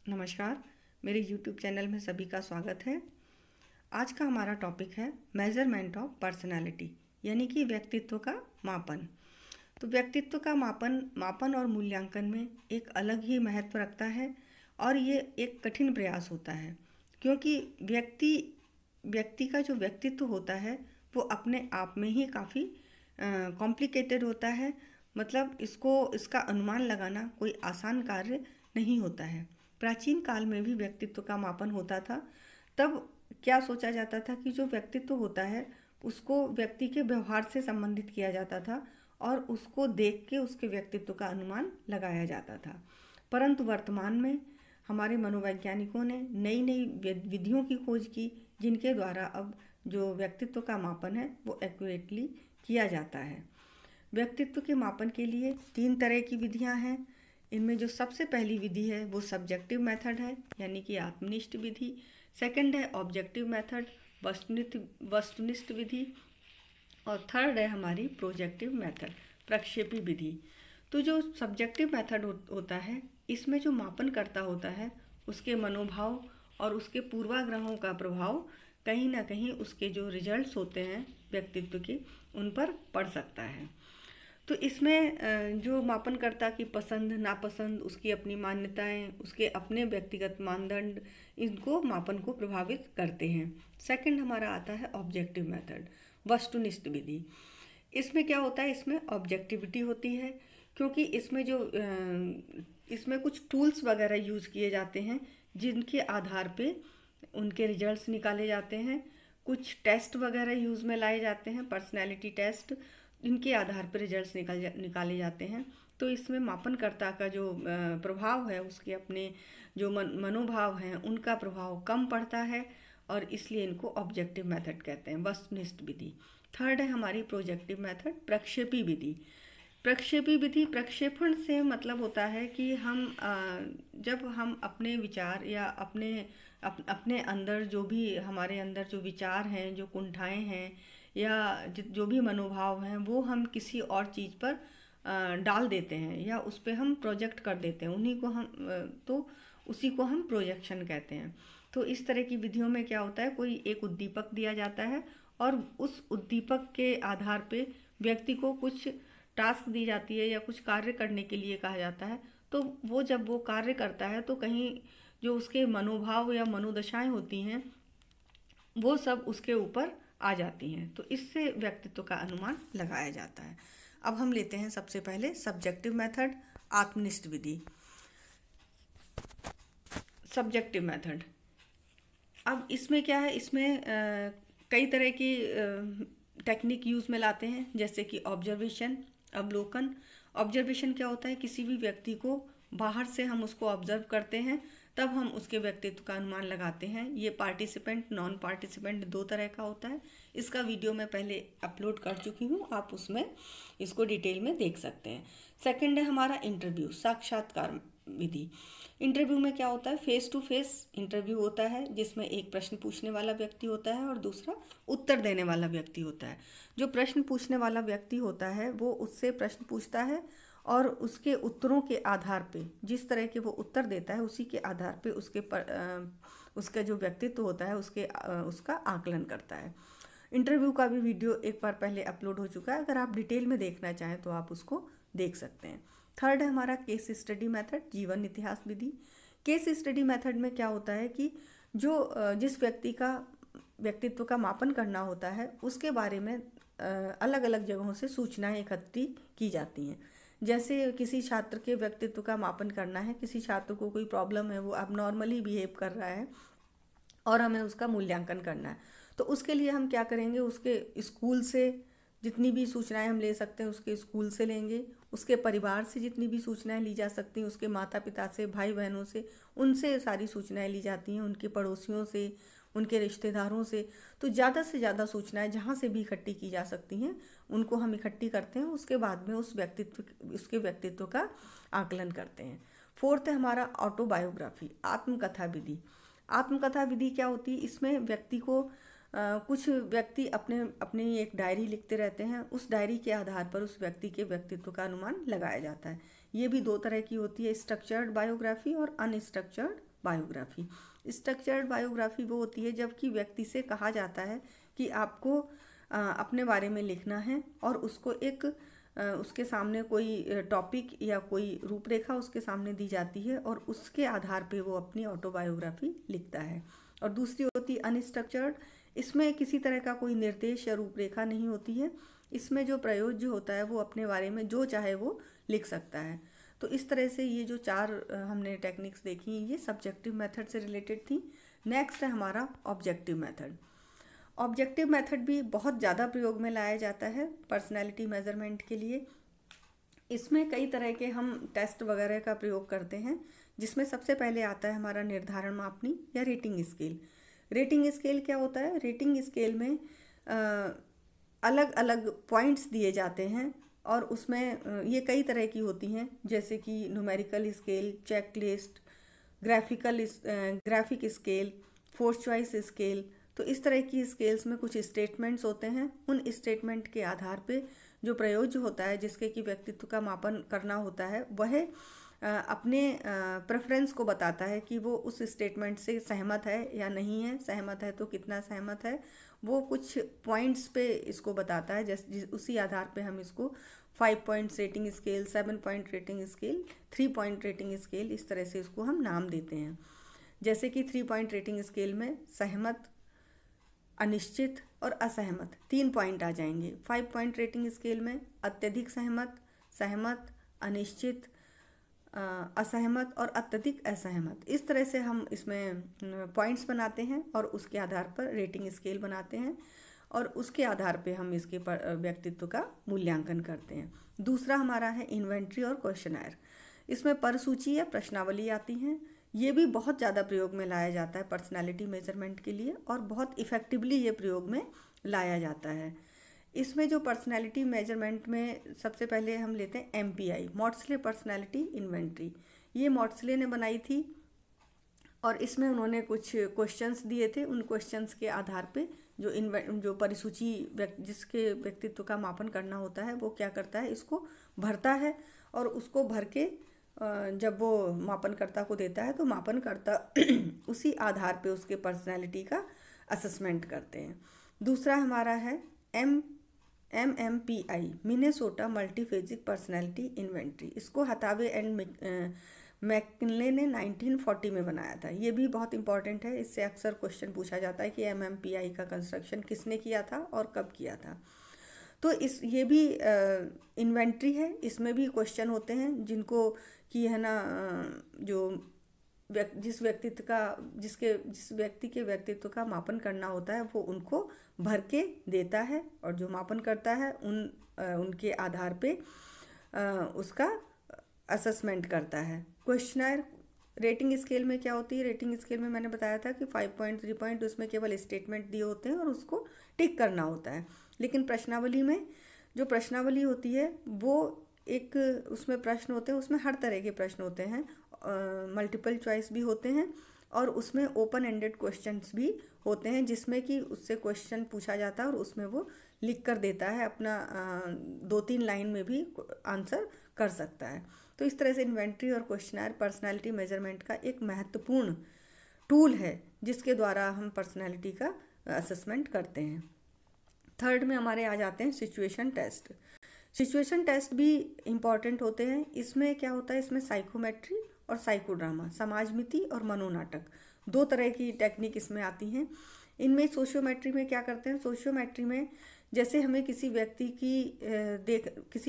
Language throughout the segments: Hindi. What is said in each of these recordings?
नमस्कार। मेरे YouTube चैनल में सभी का स्वागत है। आज का हमारा टॉपिक है मेजरमेंट ऑफ पर्सनालिटी, यानी कि व्यक्तित्व का मापन। तो व्यक्तित्व का मापन और मूल्यांकन में एक अलग ही महत्व रखता है और ये एक कठिन प्रयास होता है, क्योंकि व्यक्ति का जो व्यक्तित्व होता है वो अपने आप में ही काफ़ी कॉम्प्लिकेटेड होता है। मतलब इसका अनुमान लगाना कोई आसान कार्य नहीं होता है। प्राचीन काल में भी व्यक्तित्व का मापन होता था। तब क्या सोचा जाता था कि जो व्यक्तित्व होता है उसको व्यक्ति के व्यवहार से संबंधित किया जाता था और उसको देख के उसके व्यक्तित्व का अनुमान लगाया जाता था। परंतु वर्तमान में हमारे मनोवैज्ञानिकों ने नई नई विधियों की खोज की, जिनके द्वारा अब जो व्यक्तित्व का मापन है वो एक्यूरेटली किया जाता है। व्यक्तित्व के मापन के लिए 3 तरह की विधियां हैं। इनमें जो सबसे पहली विधि है वो सब्जेक्टिव मेथड है, यानी कि आत्मनिष्ठ विधि। सेकंड है ऑब्जेक्टिव मेथड, वस्तुनिष्ठ विधि। और थर्ड है हमारी प्रोजेक्टिव मेथड, प्रक्षेपी विधि। तो जो सब्जेक्टिव मेथड होता है, इसमें जो मापन करता होता है उसके मनोभाव और उसके पूर्वाग्रहों का प्रभाव कहीं ना कहीं उसके जो रिजल्ट्स होते हैं व्यक्तित्व के, उन पर पड़ सकता है। तो इसमें जो मापनकर्ता की पसंद नापसंद, उसकी अपनी मान्यताएं, उसके अपने व्यक्तिगत मानदंड, इनको मापन को प्रभावित करते हैं। सेकंड हमारा आता है ऑब्जेक्टिव मेथड, वस्तुनिष्ठ विधि। इसमें क्या होता है, इसमें ऑब्जेक्टिविटी होती है, क्योंकि इसमें कुछ टूल्स वगैरह यूज़ किए जाते हैं जिनके आधार पे उनके रिजल्ट्स निकाले जाते हैं। कुछ टेस्ट वगैरह यूज़ में लाए जाते हैं, पर्सनैलिटी टेस्ट, इनके आधार पर रिजल्ट्स निकाले जाते हैं। तो इसमें मापनकर्ता का जो प्रभाव है, उसके अपने जो मनोभाव हैं उनका प्रभाव कम पड़ता है और इसलिए इनको ऑब्जेक्टिव मेथड कहते हैं, वस्तुनिष्ठ विधि। थर्ड है हमारी प्रोजेक्टिव मेथड, प्रक्षेपी विधि। प्रक्षेपी विधि, प्रक्षेपण से मतलब होता है कि जब हम अपने विचार या अपने अंदर जो भी हमारे अंदर जो विचार हैं, जो कुंठाएं हैं या जो भी मनोभाव हैं, वो हम किसी और चीज़ पर डाल देते हैं या उस पर हम प्रोजेक्ट कर देते हैं, उसी को हम प्रोजेक्शन कहते हैं। तो इस तरह की विधियों में क्या होता है, कोई एक उद्दीपक दिया जाता है और उस उद्दीपक के आधार पे व्यक्ति को कुछ टास्क दी जाती है या कुछ कार्य करने के लिए कहा जाता है। तो वो जब वो कार्य करता है तो कहीं जो उसके मनोभाव या मनोदशाएं होती हैं वो सब उसके ऊपर आ जाती हैं। तो इससे व्यक्तित्व का अनुमान लगाया जाता है। अब हम लेते हैं सबसे पहले सब्जेक्टिव मेथड, आत्मनिष्ठ विधि। सब्जेक्टिव मेथड, अब इसमें क्या है, इसमें कई तरह की टेक्निक यूज़ में लाते हैं, जैसे कि ऑब्जर्वेशन, अवलोकन। ऑब्जर्वेशन क्या होता है, किसी भी व्यक्ति को बाहर से हम उसको ऑब्जर्व करते हैं तब हम उसके व्यक्तित्व का अनुमान लगाते हैं। ये पार्टिसिपेंट नॉन पार्टिसिपेंट 2 तरह का होता है। इसका वीडियो मैं पहले अपलोड कर चुकी हूँ, आप उसमें इसको डिटेल में देख सकते हैं। सेकंड है हमारा इंटरव्यू, साक्षात्कार विधि। इंटरव्यू में क्या होता है, फेस टू फेस इंटरव्यू होता है, जिसमें एक प्रश्न पूछने वाला व्यक्ति होता है और दूसरा उत्तर देने वाला व्यक्ति होता है। जो प्रश्न पूछने वाला व्यक्ति होता है वो उससे प्रश्न पूछता है और उसके उत्तरों के आधार पे, जिस तरह के वो उत्तर देता है उसी के आधार पे उसका जो व्यक्तित्व होता है उसका आकलन करता है। इंटरव्यू का भी वीडियो एक बार पहले अपलोड हो चुका है, अगर आप डिटेल में देखना चाहें तो आप उसको देख सकते हैं। थर्ड है हमारा केस स्टडी मेथड, जीवन इतिहास विधि। केस स्टडी मेथड में क्या होता है कि जिस व्यक्ति का व्यक्तित्व का मापन करना होता है उसके बारे में अलग अलग जगहों से सूचनाएं इकट्ठी की जाती हैं। जैसे किसी छात्र के व्यक्तित्व का मापन करना है, किसी छात्र को कोई प्रॉब्लम है, वो अबनॉर्मली बिहेव कर रहा है और हमें उसका मूल्यांकन करना है, तो उसके लिए हम क्या करेंगे, उसके स्कूल से जितनी भी सूचनाएं हम ले सकते हैं उसके स्कूल से लेंगे, उसके परिवार से जितनी भी सूचनाएं ली जा सकती हैं, उसके माता पिता से, भाई बहनों से, उनसे सारी सूचनाएं ली जाती हैं, उनके पड़ोसियों से, उनके रिश्तेदारों से। तो ज़्यादा से ज़्यादा सूचनाएं जहाँ से भी इकट्ठी की जा सकती हैं उनको हम इकट्ठी करते हैं, उसके बाद में उसके व्यक्तित्व का आकलन करते हैं। फोर्थ है हमारा ऑटोबायोग्राफी, आत्मकथा विधि। आत्मकथा विधि क्या होती है, इसमें व्यक्ति को कुछ व्यक्ति अपनी एक डायरी लिखते रहते हैं, उस डायरी के आधार पर उस व्यक्ति के व्यक्तित्व का अनुमान लगाया जाता है। ये भी 2 तरह की होती है, स्ट्रक्चर्ड बायोग्राफी और अनस्ट्रक्चर्ड बायोग्राफी। स्ट्रक्चर्ड बायोग्राफी वो होती है जबकि व्यक्ति से कहा जाता है कि आपको अपने बारे में लिखना है और उसको एक उसके सामने कोई टॉपिक या कोई रूपरेखा उसके सामने दी जाती है और उसके आधार पे वो अपनी ऑटोबायोग्राफी लिखता है। और दूसरी होती अनस्ट्रक्चर्ड, इसमें किसी तरह का कोई निर्देश या रूपरेखा नहीं होती है। इसमें जो प्रयोज्य होता है वो अपने बारे में जो चाहे वो लिख सकता है। तो इस तरह से ये जो 4 हमने टेक्निक्स देखी ये सब्जेक्टिव मेथड से रिलेटेड थी। नेक्स्ट है हमारा ऑब्जेक्टिव मेथड। ऑब्जेक्टिव मेथड भी बहुत ज़्यादा प्रयोग में लाया जाता है पर्सनैलिटी मेजरमेंट के लिए। इसमें कई तरह के हम टेस्ट वगैरह का प्रयोग करते हैं, जिसमें सबसे पहले आता है हमारा निर्धारण मापनी या रेटिंग स्केल। रेटिंग स्केल क्या होता है? रेटिंग स्केल में अलग अलग पॉइंट्स दिए जाते हैं और उसमें ये कई तरह की होती हैं, जैसे कि numerical scale, checklist, graphic scale, force choice scale. तो इस तरह की स्केल्स में कुछ स्टेटमेंट्स होते हैं। उन स्टेटमेंट के आधार पे जो प्रयोज्य होता है जिसके कि व्यक्तित्व का मापन करना होता है वह अपने प्रेफरेंस को बताता है कि वो उस स्टेटमेंट से सहमत है या नहीं है। सहमत है तो कितना सहमत है, वो कुछ पॉइंट्स पे इसको बताता है। जैसे उसी आधार पे हम इसको 5 point rating scale, 7 point rating scale, 3 point rating scale, इस तरह से इसको हम नाम देते हैं। जैसे कि 3 पॉइंट रेटिंग स्केल में सहमत, अनिश्चित और असहमत 3 पॉइंट आ जाएंगे। 5 पॉइंट रेटिंग स्केल में अत्यधिक सहमत, सहमत, अनिश्चित, असहमत और अत्यधिक असहमत। इस तरह से हम इसमें पॉइंट्स बनाते हैं और उसके आधार पर रेटिंग स्केल बनाते हैं और उसके आधार पे हम इसके व्यक्तित्व का मूल्यांकन करते हैं। दूसरा हमारा है इन्वेंट्री और क्वेश्चनर। इसमें परसूची या प्रश्नावली आती हैं। ये भी बहुत ज़्यादा प्रयोग में लाया जाता है पर्सनालिटी मेजरमेंट के लिए और बहुत इफ़ेक्टिवली ये प्रयोग में लाया जाता है। इसमें जो पर्सनालिटी मेजरमेंट में सबसे पहले हम लेते हैं MPI, मॉड्सले पर्सनालिटी इन्वेंट्री। ये मॉड्सले ने बनाई थी और इसमें उन्होंने कुछ क्वेश्चंस दिए थे। उन क्वेश्चंस के आधार पे जो परिसूची जिसके व्यक्तित्व का मापन करना होता है वो क्या करता है, इसको भरता है और उसको भर के जब वो मापनकर्ता को देता है तो मापनकर्ता उसी आधार पे उसके पर्सनैलिटी का असेसमेंट करते हैं। दूसरा हमारा है MMPI, मिनेसोटा मल्टीफेजिक पर्सनैलिटी इन्वेंट्री। इसको हतावे एंड मैकिनले ने 1940 में बनाया था। ये भी बहुत इंपॉर्टेंट है, इससे अक्सर क्वेश्चन पूछा जाता है कि MMPI का कंस्ट्रक्शन किसने किया था और कब किया था। तो ये भी इन्वेंट्री है। इसमें भी क्वेश्चन होते हैं जिनको कि है ना, जो जिस व्यक्ति के व्यक्तित्व का मापन करना होता है वो उनको भर के देता है और जो मापन करता है उनके आधार पे उसका असेसमेंट करता है। क्वेश्चनर रेटिंग स्केल में क्या होती है? रेटिंग स्केल में मैंने बताया था कि 5 पॉइंट, 3 पॉइंट, उसमें केवल स्टेटमेंट दिए होते हैं और उसको टिक करना होता है। लेकिन प्रश्नावली में जो प्रश्नावली होती है वो एक उसमें प्रश्न होते हैं, उसमें हर तरह के प्रश्न होते हैं, मल्टीपल चॉइस भी होते हैं और उसमें ओपन एंडेड क्वेश्चंस भी होते हैं जिसमें कि उससे क्वेश्चन पूछा जाता है और उसमें वो लिख कर देता है, अपना 2-3 लाइन में भी आंसर कर सकता है। तो इस तरह से इन्वेंट्री और क्वेश्चनर पर्सनालिटी मेजरमेंट का एक महत्वपूर्ण टूल है जिसके द्वारा हम पर्सनालिटी का असेसमेंट करते हैं। थर्ड में हमारे आ जाते हैं सिचुएशन टेस्ट। सिचुएशन टेस्ट भी इम्पॉर्टेंट होते हैं। इसमें क्या होता है, इसमें साइकोमेट्री और साइकोड्रामा, समाजमिति और मनोनाटक, 2 तरह की टेक्निक इसमें आती हैं। इनमें सोशियोमेट्री में क्या करते हैं, सोशियोमेट्री में जैसे हमें किसी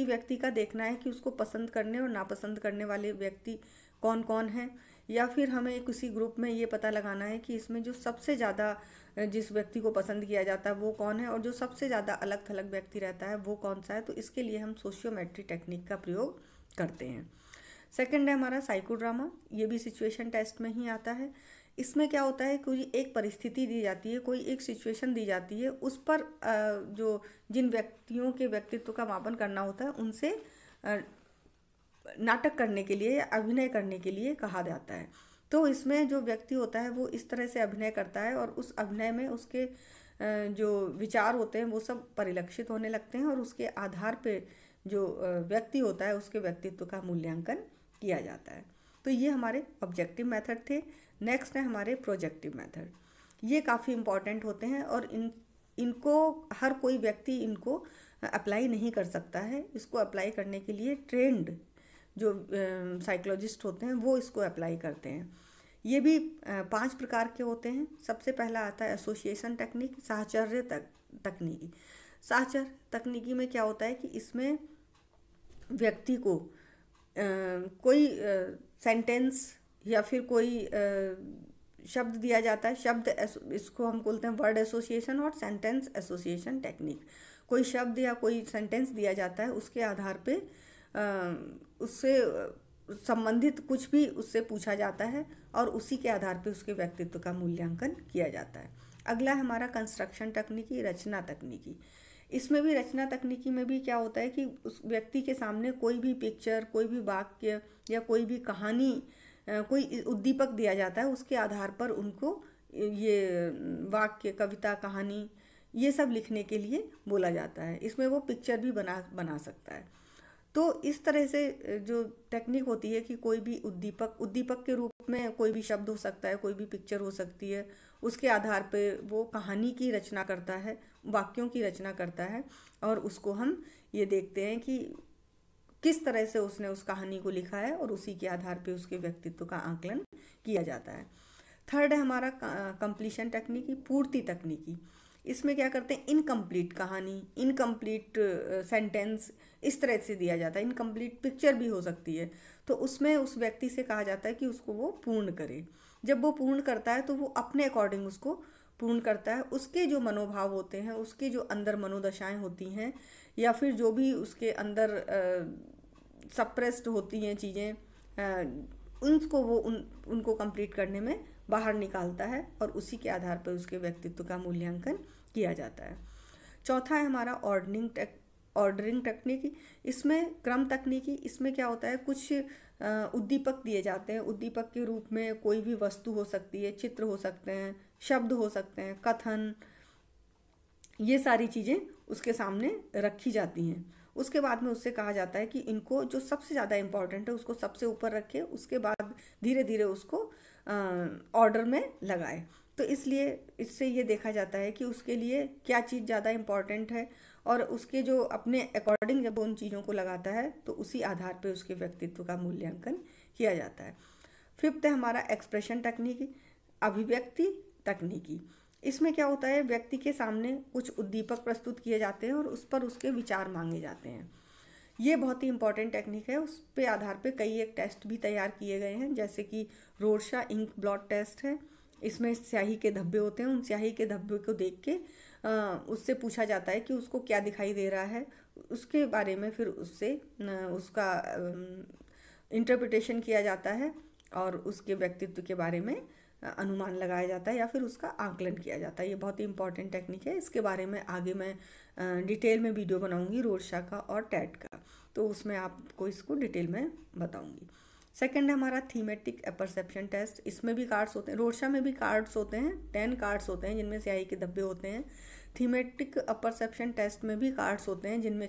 व्यक्ति का देखना है कि उसको पसंद करने और नापसंद करने वाले व्यक्ति कौन कौन हैं, या फिर हमें किसी ग्रुप में ये पता लगाना है कि इसमें जो सबसे ज़्यादा जिस व्यक्ति को पसंद किया जाता है वो कौन है और जो सबसे ज़्यादा अलग थलग व्यक्ति रहता है वो कौन सा है। तो इसके लिए हम सोशियोमेट्री टेक्निक का प्रयोग करते हैं। सेकंड है हमारा साइकोड्रामा। ये भी सिचुएशन टेस्ट में ही आता है। इसमें क्या होता है, कोई एक परिस्थिति दी जाती है, कोई एक सिचुएशन दी जाती है, उस पर जिन व्यक्तियों के व्यक्तित्व का मापन करना होता है उनसे नाटक करने के लिए या अभिनय करने के लिए कहा जाता है। तो इसमें जो व्यक्ति होता है वो इस तरह से अभिनय करता है और उस अभिनय में उसके जो विचार होते हैं वो सब परिलक्षित होने लगते हैं और उसके आधार पे जो व्यक्ति होता है उसके व्यक्तित्व का मूल्यांकन किया जाता है। तो ये हमारे ऑब्जेक्टिव मेथड थे। नेक्स्ट है हमारे प्रोजेक्टिव मेथड। ये काफ़ी इम्पॉर्टेंट होते हैं और इनको हर कोई व्यक्ति इनको अप्लाई नहीं कर सकता है। इसको अप्लाई करने के लिए ट्रेंड जो साइकोलॉजिस्ट होते हैं वो इसको अप्लाई करते हैं। ये भी 5 प्रकार के होते हैं। सबसे पहला आता है एसोसिएशन टेक्निक, साहचर्य तकनीकी। साहचर्य तकनीकी में क्या होता है कि इसमें व्यक्ति को कोई सेंटेंस या फिर कोई शब्द दिया जाता है। शब्द इसको हम बोलते हैं वर्ड एसोसिएशन और सेंटेंस एसोसिएशन टेक्निक। कोई शब्द या कोई सेंटेंस दिया जाता है, उसके आधार पे उससे संबंधित कुछ भी उससे पूछा जाता है और उसी के आधार पे उसके व्यक्तित्व का मूल्यांकन किया जाता है। अगला है हमारा कंस्ट्रक्शन तकनीकी, रचना तकनीकी। इसमें भी रचना तकनीकी में भी क्या होता है कि उस व्यक्ति के सामने कोई भी पिक्चर, कोई भी वाक्य या कोई भी कहानी, कोई उद्दीपक दिया जाता है, उसके आधार पर उनको ये वाक्य, कविता, कहानी ये सब लिखने के लिए बोला जाता है। इसमें वो पिक्चर भी बना सकता है। तो इस तरह से जो टेक्निक होती है कि कोई भी उद्दीपक के रूप में कोई भी शब्द हो सकता है, कोई भी पिक्चर हो सकती है, उसके आधार पे वो कहानी की रचना करता है, वाक्यों की रचना करता है और उसको हम ये देखते हैं कि किस तरह से उसने उस कहानी को लिखा है और उसी के आधार पे उसके व्यक्तित्व का आकलन किया जाता है। थर्ड है हमारा कंप्लीशन तकनीकी, पूर्ति तकनीकी। इसमें क्या करते हैं, इनकम्प्लीट कहानी, इनकम्प्लीट सेंटेंस इस तरह से दिया जाता है। इनकम्प्लीट पिक्चर भी हो सकती है, तो उसमें उस व्यक्ति से कहा जाता है कि उसको वो पूर्ण करे। जब वो पूर्ण करता है तो वो अपने अकॉर्डिंग उसको पूर्ण करता है। उसके जो मनोभाव होते हैं, उसके जो अंदर मनोदशाएं होती हैं या फिर जो भी उसके अंदर सप्रेस्ड होती हैं चीज़ें, उनको वो उनको कंप्लीट करने में बाहर निकालता है और उसी के आधार पर उसके व्यक्तित्व का मूल्यांकन किया जाता है। चौथा है हमारा ऑर्डरिंग तकनीकी। इसमें क्रम तकनीकी। इसमें क्या होता है, कुछ उद्दीपक दिए जाते हैं। उद्दीपक के रूप में कोई भी वस्तु हो सकती है, चित्र हो सकते हैं, शब्द हो सकते हैं, कथन, ये सारी चीज़ें उसके सामने रखी जाती हैं। उसके बाद में उससे कहा जाता है कि इनको जो सबसे ज़्यादा इम्पॉर्टेंट है उसको सबसे ऊपर रखे, उसके बाद धीरे धीरे उसको ऑर्डर में लगाए। तो इसलिए इससे ये देखा जाता है कि उसके लिए क्या चीज़ ज़्यादा इम्पॉर्टेंट है और उसके जो अपने अकॉर्डिंग जब उन चीज़ों को लगाता है तो उसी आधार पे उसके व्यक्तित्व का मूल्यांकन किया जाता है। फिफ्थ है हमारा एक्सप्रेशन तकनीकी, अभिव्यक्ति तकनीकी। इसमें क्या होता है, व्यक्ति के सामने कुछ उद्दीपक प्रस्तुत किए जाते हैं और उस पर उसके विचार मांगे जाते हैं। ये बहुत ही इंपॉर्टेंट टेक्निक है। उस पे आधार पे कई एक टेस्ट भी तैयार किए गए हैं, जैसे कि रोरशा इंक ब्लॉट टेस्ट है। इसमें स्याही के धब्बे होते हैं, उन स्याही के धब्बे को देख के उससे पूछा जाता है कि उसको क्या दिखाई दे रहा है, उसके बारे में फिर उससे उसका इंटरप्रिटेशन किया जाता है और उसके व्यक्तित्व के बारे में अनुमान लगाया जाता है या फिर उसका आकलन किया जाता है। ये बहुत ही इंपॉर्टेंट टेक्निक है। इसके बारे में आगे मैं डिटेल में वीडियो बनाऊंगी रोरशा का और टैट का, तो उसमें आपको इसको डिटेल में बताऊंगी। सेकंड है हमारा थीमेटिक अपरसेप्शन टेस्ट। इसमें भी कार्ड्स होते हैं, रोरशा में भी कार्ड्स होते हैं, 10 कार्ड्स होते हैं जिनमें स्याही के धब्बे होते हैं। थीमेटिक अपरसेप्शन टेस्ट में भी कार्ड्स होते हैं जिनमें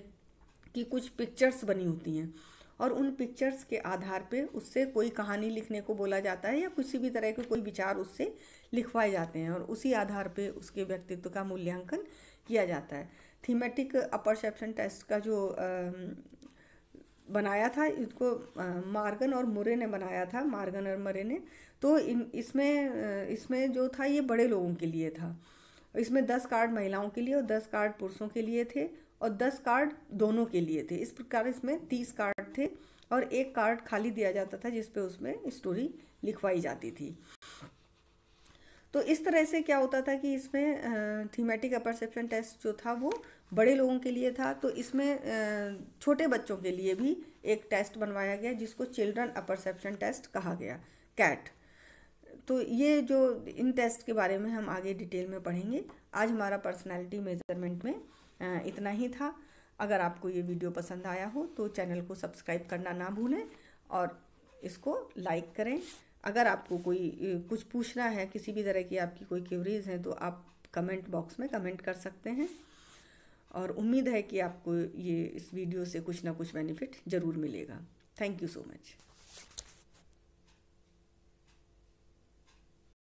कि कुछ पिक्चर्स बनी होती हैं और उन पिक्चर्स के आधार पे उससे कोई कहानी लिखने को बोला जाता है या किसी भी तरह के कोई विचार उससे लिखवाए जाते हैं और उसी आधार पे उसके व्यक्तित्व का मूल्यांकन किया जाता है। थीमेटिक अपरसेप्शन टेस्ट का जो बनाया था, इसको मार्गन और मुरे ने बनाया था, मार्गन और मुरे ने। तो इसमें जो था ये बड़े लोगों के लिए था। इसमें 10 कार्ड महिलाओं के लिए और 10 कार्ड पुरुषों के लिए थे और 10 कार्ड दोनों के लिए थे। इस प्रकार इसमें 30 कार्ड थे और एक कार्ड खाली दिया जाता था जिसपे उसमें स्टोरी लिखवाई जाती थी। तो इस तरह से क्या होता था कि इसमें थीमेटिक अपरसेप्शन टेस्ट जो था वो बड़े लोगों के लिए था। तो इसमें छोटे बच्चों के लिए भी एक टेस्ट बनवाया गया जिसको चिल्ड्रन अपरसेप्शन टेस्ट कहा गया, कैट। तो ये जो इन टेस्ट के बारे में हम आगे डिटेल में पढ़ेंगे। आज हमारा पर्सनालिटी मेजरमेंट में इतना ही था। अगर आपको ये वीडियो पसंद आया हो तो चैनल को सब्सक्राइब करना ना भूलें और इसको लाइक करें। अगर आपको कोई कुछ पूछना है, किसी भी तरह की आपकी कोई क्वेरीज हैं तो आप कमेंट बॉक्स में कमेंट कर सकते हैं और उम्मीद है कि आपको ये इस वीडियो से कुछ ना कुछ बेनिफिट ज़रूर मिलेगा। Thank you so much.